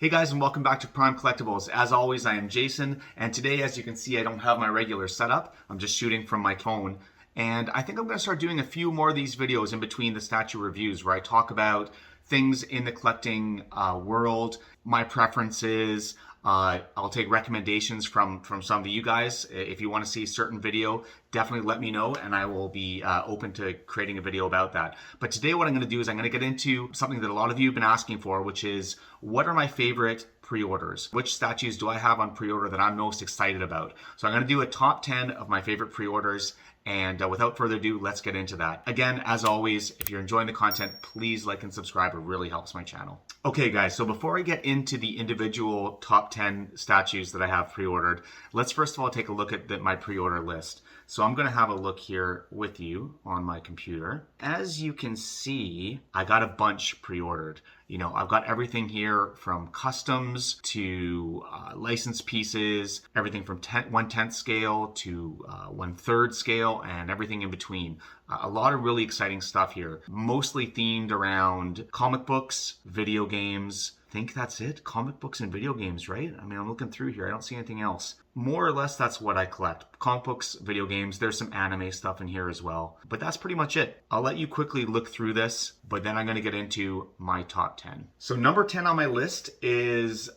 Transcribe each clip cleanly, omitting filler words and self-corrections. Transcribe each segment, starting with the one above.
Hey guys, and welcome back to Prime Collectibles. As always, I am Jason, and today, as you can see, I don't have my regular setup. I'm just shooting from my phone, and I think I'm going to start doing a few more of these videos in between the statue reviews where I talk about things in the collecting world, my preferences. I'll take recommendations from some of you guys. If you want to see a certain video, definitely let me know and I will be open to creating a video about that. But today what I'm going to do is I'm going to get into something that a lot of you have been asking for, which is what are my favorite pre-orders? Which statues do I have on pre-order that I'm most excited about? So I'm going to do a top 10 of my favorite pre-orders. And without further ado, let's get into that. Again, as always, if you're enjoying the content, please like and subscribe. It really helps my channel. Okay, guys, so before I get into the individual top 10 statues that I have pre-ordered, let's first of all take a look at my pre-order list. So I'm going to have a look here with you on my computer. As you can see, I got a bunch pre-ordered. You know, I've got everything here from customs to licensed pieces, everything from 1/10 scale to 1/3 scale and everything in between. A lot of really exciting stuff here, mostly themed around comic books, video games. I think that's it. Comic books and video games, right? I mean, I'm looking through here. I don't see anything else. More or less, that's what I collect. Comic books, video games. There's some anime stuff in here as well. But that's pretty much it. I'll let you quickly look through this, but then I'm going to get into my top 10. So number 10 on my list is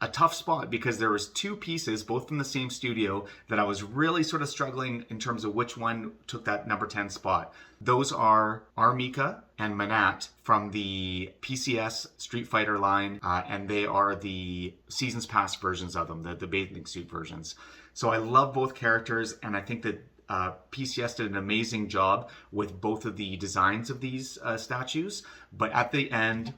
a tough spot because there was two pieces, both from the same studio, that I was really sort of struggling in terms of which one took that number 10 spot. Those are Armika and Manat from the PCS Street Fighter line, and they are the Seasons Pass versions of them, the bathing suit versions. So I love both characters, and I think that PCS did an amazing job with both of the designs of these statues, but at the end,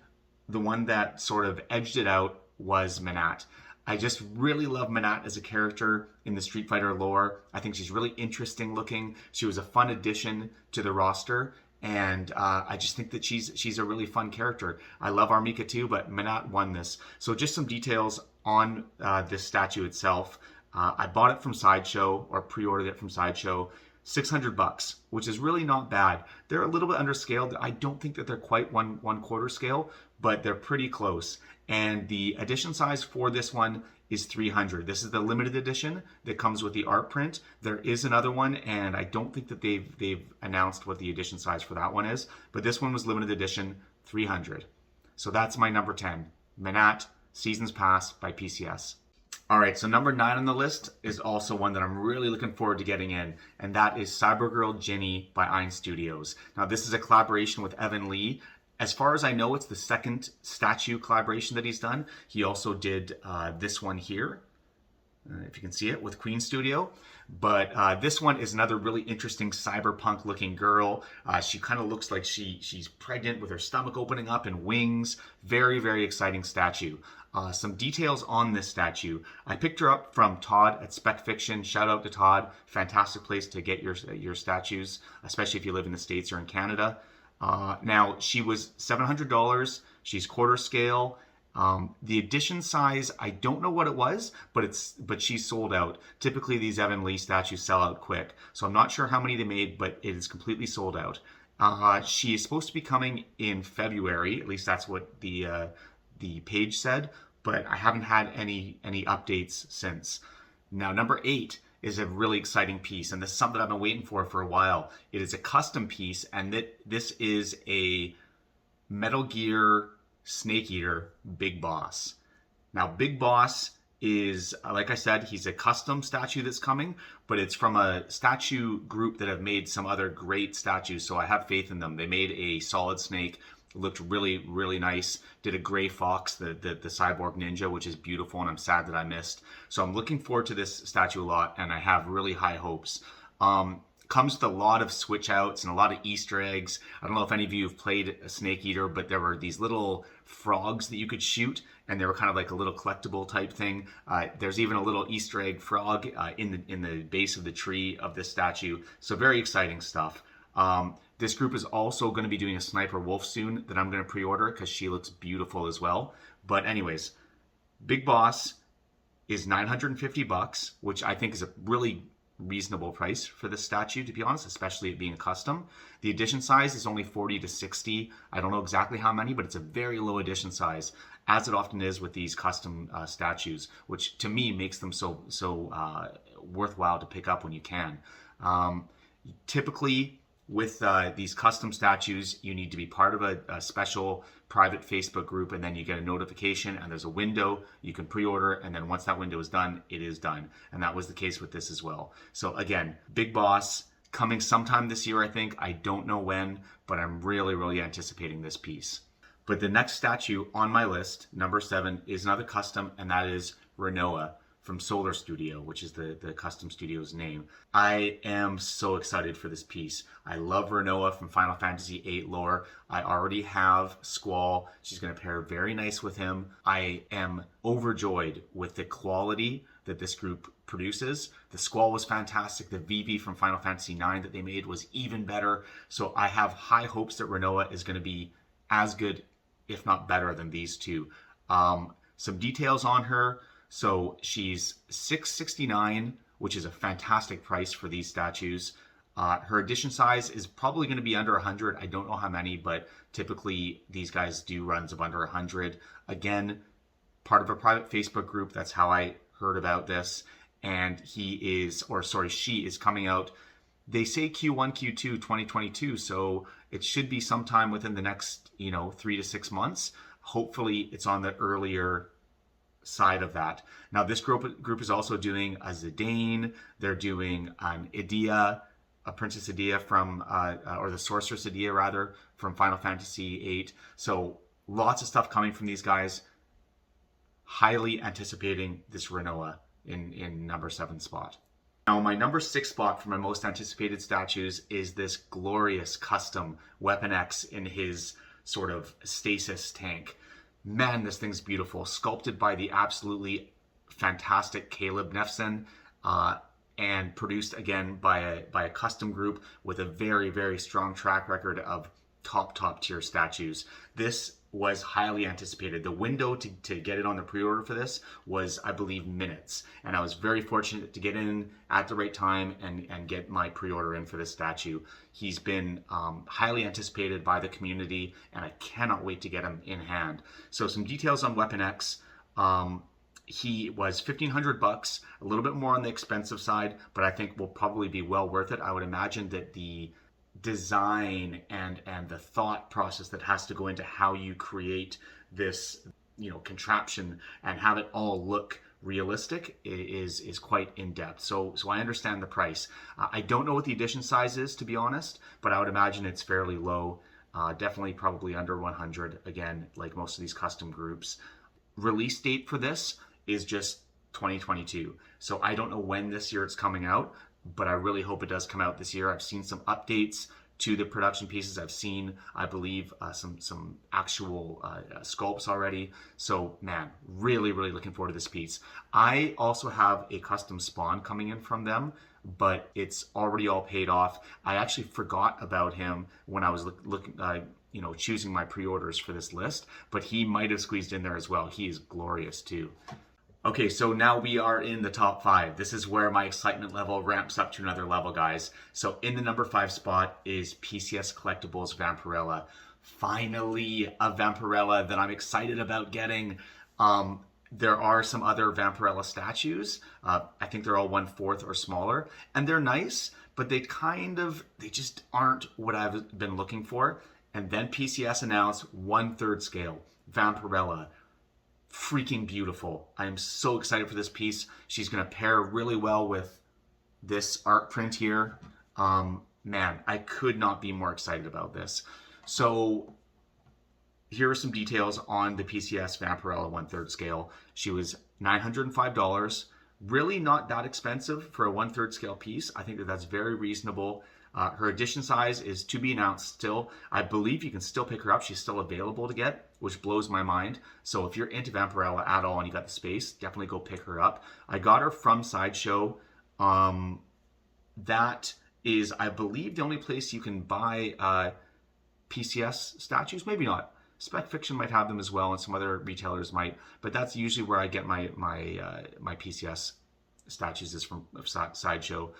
the one that sort of edged it out was Manat. I just really love Manat as a character in the Street Fighter lore. I think she's really interesting looking. She was a fun addition to the roster, and I just think that she's a really fun character. I love Armika too, but Manat won this. So just some details on this statue itself. I bought it from Sideshow, or pre-ordered it from Sideshow. $600, which is really not bad. They're a little bit underscaled. I don't think that they're quite one quarter scale, but they're pretty close. And the edition size for this one is 300. This is the limited edition that comes with the art print. There is another one, and I don't think that they've announced what the edition size for that one is, but this one was limited edition, 300. So that's my number 10, Manat Seasons Pass by PCS. All right, so number 9 on the list is also one that I'm really looking forward to getting in, and that is Cybergirl Ginny by Ein Studios. Now, this is a collaboration with Evan Lee. As far as I know, it's the second statue collaboration that he's done. He also did this one here, if you can see it, with Queen Studio. But this one is another really interesting cyberpunk looking girl. She kind of looks like she's pregnant with her stomach opening up and wings. Very, very exciting statue. Some details on this statue. I picked her up from Todd at Spec Fiction. Shout out to Todd. Fantastic place to get your statues, especially if you live in the States or in Canada. Now, she was $700. She's quarter scale. The edition size, I don't know what it was, but she's sold out. Typically, these Evan Lee statues sell out quick. So I'm not sure how many they made, but it is completely sold out. She is supposed to be coming in February. At least that's what the page said, but I haven't had any updates since. Now, number 8 is a really exciting piece, and this is something I've been waiting for a while. It is a custom piece, and this is a Metal Gear Snake Eater Big Boss. Now, Big Boss is, like I said, he's a custom statue that's coming, but it's from a statue group that have made some other great statues, so I have faith in them. They made a Solid Snake. It looked really, really nice. Did a Gray Fox, the cyborg ninja, which is beautiful, and I'm sad that I missed. So I'm looking forward to this statue a lot, and I have really high hopes. Comes with a lot of switch outs and a lot of Easter eggs. I don't know if any of you have played a Snake Eater, but there were these little frogs that you could shoot, and they were kind of like a little collectible type thing. There's even a little Easter egg frog in the base of the tree of this statue. So very exciting stuff. This group is also going to be doing a Sniper Wolf soon that I'm going to pre-order because she looks beautiful as well. But anyways, Big Boss is $950, which I think is a really reasonable price for this statue, to be honest, especially it being a custom. The edition size is only 40 to 60. I don't know exactly how many, but it's a very low edition size, as it often is with these custom statues, which to me makes them so worthwhile to pick up when you can. Typically, with these custom statues, you need to be part of a special private Facebook group, and then you get a notification and there's a window you can pre-order, and then once that window is done, it is done. And that was the case with this as well. So again, big boss, coming sometime this year, I think. I don't know when, but I'm really anticipating this piece. But the next statue on my list, NumberSeven, is another custom, and that is Renoa from Solar Studio, which is the custom studio's name. I am so excited for this piece. I love Renoa from Final Fantasy VIII lore. I already have Squall. She's going to pair very nice with him. I am overjoyed with the quality that this group produces. The Squall was fantastic. The Vivi from Final Fantasy IX that they made was even better. So I have high hopes that Renoa is going to be as good, if not better, than these two. Some details on her. So she's $669, which is a fantastic price for these statues. Her edition size is probably going to be under 100. I don't know how many, but typically these guys do runs of under 100. Again, part of a private Facebook group. That's how I heard about this. And she is coming out. They say Q1, Q2, 2022. So it should be sometime within the next, 3 to 6 months. Hopefully it's on the earlier side of that. Now this group is also doing a Zidane. They're doing an Edea, a Princess Edea from, or the Sorceress Edea rather, from Final Fantasy VIII. So lots of stuff coming from these guys. Highly anticipating this Renoa in NumberSeven spot. Now my NumberSix spot for my most anticipated statues is this glorious custom Weapon X in his sort of stasis tank. Man, this thing's beautiful. Sculpted by the absolutely fantastic Caleb Nefson, and produced again by a custom group with a very strong track record of top tier statues. This was highly anticipated. The window to get it on the pre-order for this was, I believe, minutes. And I was very fortunate to get in at the right time and get my pre-order in for this statue. He's been highly anticipated by the community, and I cannot wait to get him in hand. So some details on Weapon X. He was $1,500, a little bit more on the expensive side, but I think will probably be well worth it. I would imagine that the design and the thought process that has to go into how you create this contraption and have it all look realistic is quite in-depth. So I understand the price. I don't know what the edition size is, to be honest, but I would imagine it's fairly low. Definitely probably under 100, again, like most of these custom groups. Release date for this is just 2022. So I don't know when this year it's coming out, but I really hope it does come out this year. I've seen some updates to the production pieces. I've seen, I believe, some actual sculpts already. So man, really looking forward to this piece. I also have a custom spawn coming in from them, but it's already all paid off. I actually forgot about him when I was looking, choosing my pre-orders for this list, but he might have squeezed in there as well. He is glorious too. Okay, so now we are in the top 5. This is where my excitement level ramps up to another level, guys. So in the number 5 spot is PCS Collectibles Vampirella. Finally, a Vampirella that I'm excited about getting. There are some other Vampirella statues. I think they're all 1/4 or smaller, and they're nice, but they just aren't what I've been looking for. And then PCS announced 1/3 scale Vampirella. Freaking beautiful. I am so excited for this piece. She's going to pair really well with this art print here. Man, I could not be more excited about this. So here are some details on the PCS Vampirella 1/3 scale. She was $905. Really not that expensive for a 1/3 scale piece. I think that's very reasonable. Her edition size is to be announced still. I believe you can still pick her up. She's still available to get, which blows my mind. So if you're into Vampirella at all and you got the space, definitely go pick her up. I got her from Sideshow. That is, I believe, the only place you can buy PCS statues. Maybe not. Spec Fiction might have them as well, and some other retailers might. But that's usually where I get my PCS statues is from Sideshow.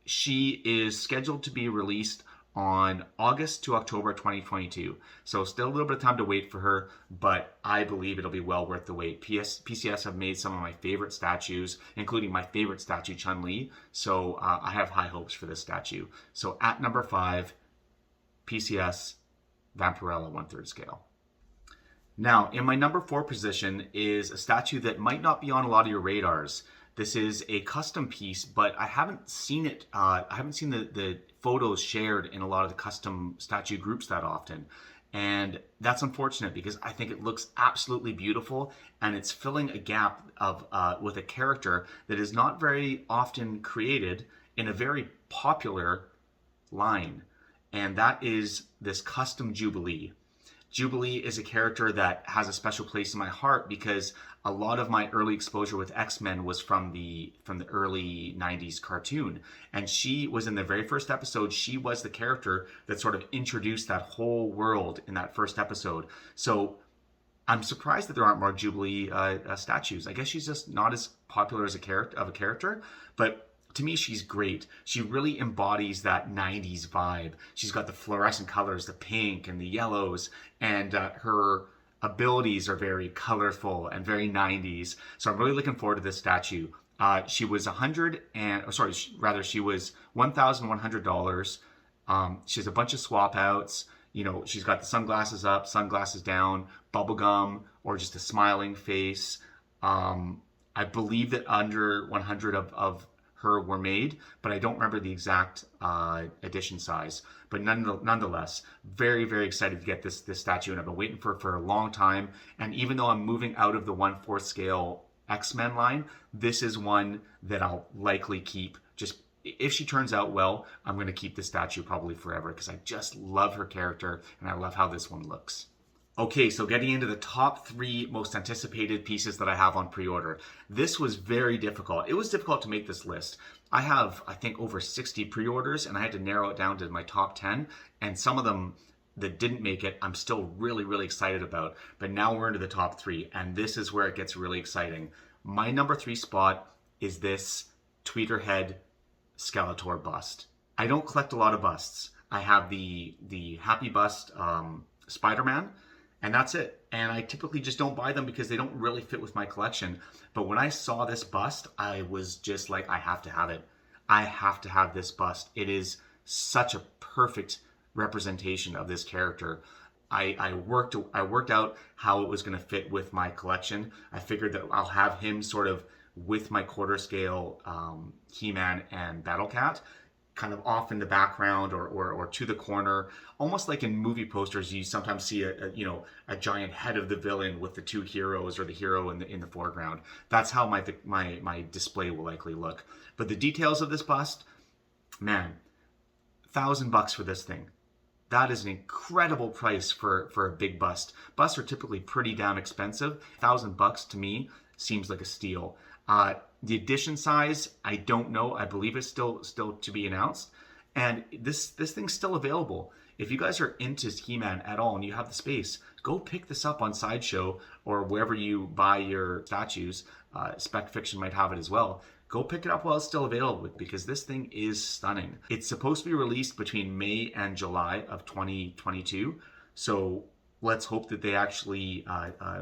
she is scheduled to be released on August to October 2022. So still a little bit of time to wait for her, but I believe it'll be well worth the wait. PCS have made some of my favorite statues, including my favorite statue, Chun-Li. So I have high hopes for this statue. So at NumberFive, PCS, Vampirella 1/3 scale. Now, in my NumberFour position is a statue that might not be on a lot of your radars. This is a custom piece, but I haven't seen it. I haven't seen the photos shared in a lot of the custom statue groups that often. And that's unfortunate because I think it looks absolutely beautiful, and it's filling a gap of with a character that is not very often created in a very popular line. And that is this custom Jubilee. Jubilee is a character that has a special place in my heart because a lot of my early exposure with X-Men was from the early 90s cartoon. And she was in the very first episode. She was the character that sort of introduced that whole world in that first episode. So I'm surprised that there aren't more Jubilee statues. I guess she's just not as popular as a character, but to me, she's great. She really embodies that 90s vibe. She's got the fluorescent colors, the pink and the yellows, and her abilities are very colorful and very 90s. So I'm really looking forward to this statue. She was she was $1,100. She has a bunch of swap outs. You know, she's got the sunglasses up, sunglasses down, bubblegum, or just a smiling face. I believe that under 100 of her were made, but I don't remember the exact edition size. But nonetheless, very, very excited to get this statue, and I've been waiting for a long time. And even though I'm moving out of the 1/4 scale X-Men line, this is one that I'll likely keep. Just if she turns out well, I'm going to keep this statue probably forever because I just love her character and I love how this one looks. Okay, so getting into the top 3 most anticipated pieces that I have on pre-order. This was very difficult. It was difficult to make this list. I have, I think, over 60 pre-orders, and I had to narrow it down to my top 10. And some of them that didn't make it, I'm still really, really excited about. But now we're into the top 3, and this is where it gets really exciting. My number 3 spot is this Tweeterhead Skeletor bust. I don't collect a lot of busts. I have the Happy Bust Spider-Man, and that's it. And I typically just don't buy them because they don't really fit with my collection. But when I saw this bust, I was just like, I have to have it. I have to have this bust. It is such a perfect representation of this character. I worked out how it was going to fit with my collection. I figured that I'll have him sort of with my 1/4 scale He-Man and Battle Cat, kind of off in the background or to the corner, almost like in movie posters. You sometimes see a giant head of the villain with the 2 heroes or the hero in the foreground. That's how my display will likely look. But the details of this bust, man, $1,000 for this thing. That is an incredible price for a big bust. Busts are typically pretty damn expensive. $1,000 to me seems like a steal. The edition size, I don't know. I believe it's still to be announced. And this thing's still available. If you guys are into He-Man at all and you have the space, go pick this up on Sideshow or wherever you buy your statues. Spec Fiction might have it as well. Go pick it up while it's still available because this thing is stunning. It's supposed to be released between May and July of 2022. So let's hope that they actually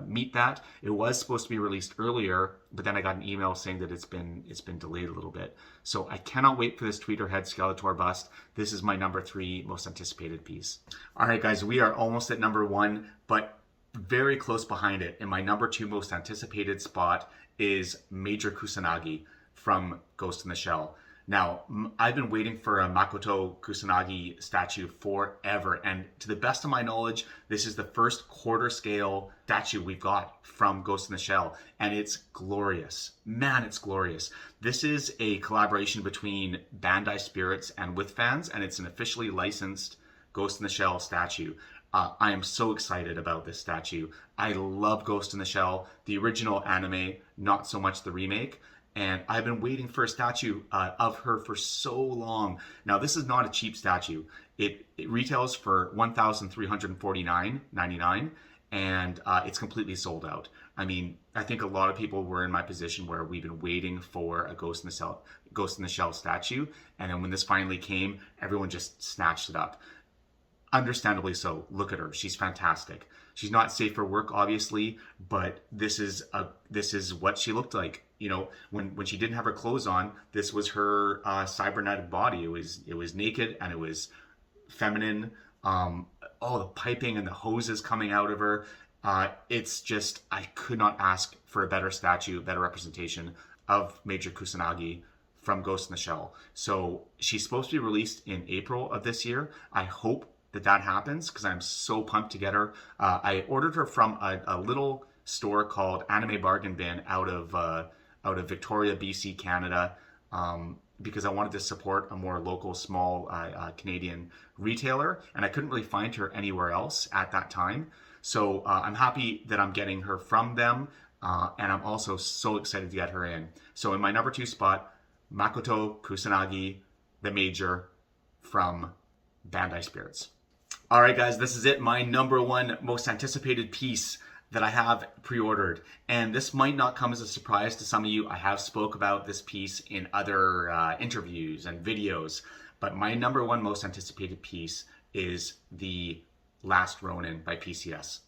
meet that. It was supposed to be released earlier, but then I got an email saying that it's been delayed a little bit. So I cannot wait for this Tweeterhead Skeletor bust. This is my number 3 most anticipated piece. All right, guys, we are almost at number 1, but very close behind it. And my number 2 most anticipated spot is Major Kusanagi from Ghost in the Shell. Now, I've been waiting for a Makoto Kusanagi statue forever, and to the best of my knowledge, this is the first 1/4 scale statue we've got from Ghost in the Shell, and it's glorious. Man, it's glorious. This is a collaboration between Bandai Spirits and With Fans, and it's an officially licensed Ghost in the Shell statue. I am so excited about this statue. I love Ghost in the Shell, the original anime, not so much the remake. And I've been waiting for a statue of her for so long. Now, this is not a cheap statue. It retails for $1,349.99, and it's completely sold out. I mean, I think a lot of people were in my position where we've been waiting for a Ghost in the Shell statue, and then when this finally came, everyone just snatched it up. Understandably so. Look at her; she's fantastic. She's not safe for work, obviously, but this is what she looked like. You know, when she didn't have her clothes on, this was her cybernetic body. It was naked and it was feminine. All the piping and the hoses coming out of her. It's just, I could not ask for a better statue, better representation of Major Kusanagi from Ghost in the Shell. So she's supposed to be released in April of this year. I hope that happens because I'm so pumped to get her. I ordered her from a little store called Anime Bargain Bin out of Victoria, BC, Canada. Because I wanted to support a more local, small Canadian retailer, and I couldn't really find her anywhere else at that time. So I'm happy that I'm getting her from them, and I'm also so excited to get her in. So in my number 2 spot, Makoto Kusanagi, the Major from Bandai Spirits. All right, guys, this is it. My number 1 most anticipated piece that I have pre-ordered, and this might not come as a surprise to some of you. I have spoke about this piece in other interviews and videos, but my number 1 most anticipated piece is the Last Ronin by PCS.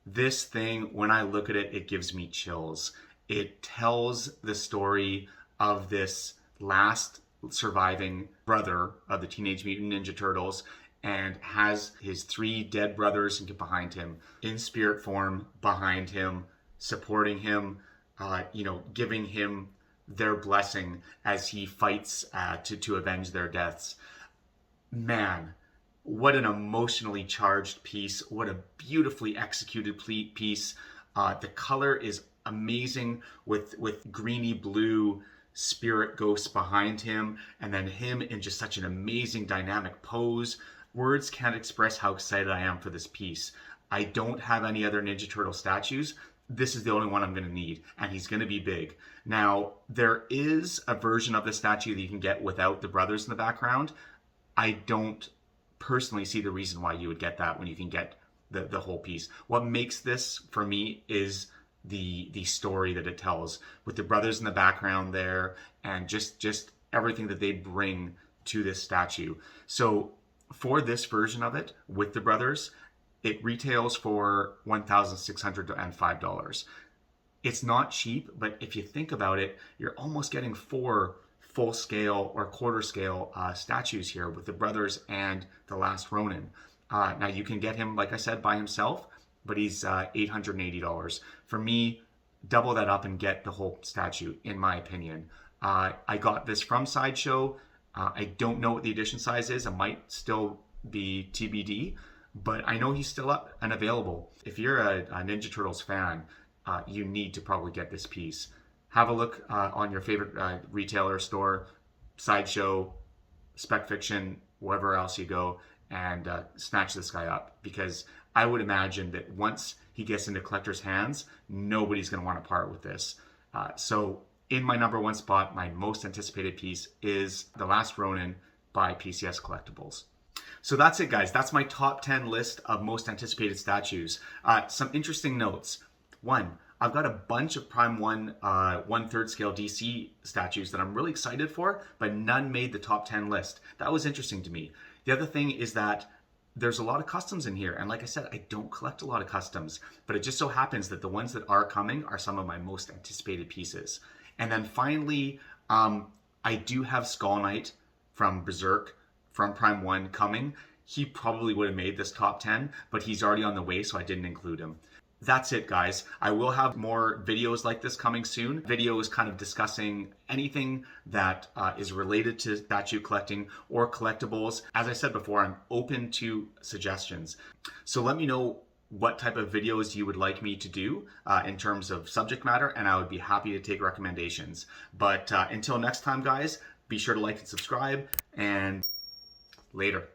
This thing, when I look at it, it gives me chills. It tells the story of this last surviving brother of the Teenage Mutant Ninja Turtles, and has his 3 dead brothers behind him, in spirit form behind him, supporting him, giving him their blessing as he fights to avenge their deaths. Man, what an emotionally charged piece. What a beautifully executed piece. The color is amazing with greeny blue spirit ghosts behind him, and then him in just such an amazing dynamic pose. Words can't express how excited I am for this piece. I don't have any other Ninja Turtle statues. This is the only one I'm going to need, and he's going to be big. Now, there is a version of the statue that you can get without the brothers in the background. I don't personally see the reason why you would get that when you can get the whole piece. What makes this, for me, is the story that it tells, with the brothers in the background there, and just everything that they bring to this statue. So for this version of it, with the brothers, it retails for $1,605. It's not cheap, but if you think about it, you're almost getting 4 full-scale or quarter-scale statues here with the brothers and the Last Ronin. Now, you can get him, like I said, by himself, but he's $880. For me, double that up and get the whole statue, in my opinion. I got this from Sideshow. I don't know what the edition size is. It might still be TBD, but I know he's still up and available. If you're a Ninja Turtles fan, you need to probably get this piece. Have a look on your favorite retailer store, Sideshow, Spec Fiction, wherever else you go, and snatch this guy up, because I would imagine that once he gets into collectors' hands, nobody's going to want to part with this. So in my number 1 spot, my most anticipated piece is The Last Ronin by PCS Collectibles. So that's it, guys. That's my top 10 list of most anticipated statues. Some interesting notes. 1, I've got a bunch of Prime 1 1/3 scale DC statues that I'm really excited for, but none made the top 10 list. That was interesting to me. The other thing is that there's a lot of customs in here. And like I said, I don't collect a lot of customs, but it just so happens that the ones that are coming are some of my most anticipated pieces. And then finally, I do have Skull Knight from Berserk from Prime 1 coming. He probably would have made this top 10, but he's already on the way, so I didn't include him. That's it, guys. I will have more videos like this coming soon. Videos kind of discussing anything that is related to statue collecting or collectibles. As I said before, I'm open to suggestions. So let me know what type of videos you would like me to do in terms of subject matter, and I would be happy to take recommendations. But until next time, guys, be sure to like and subscribe, and later.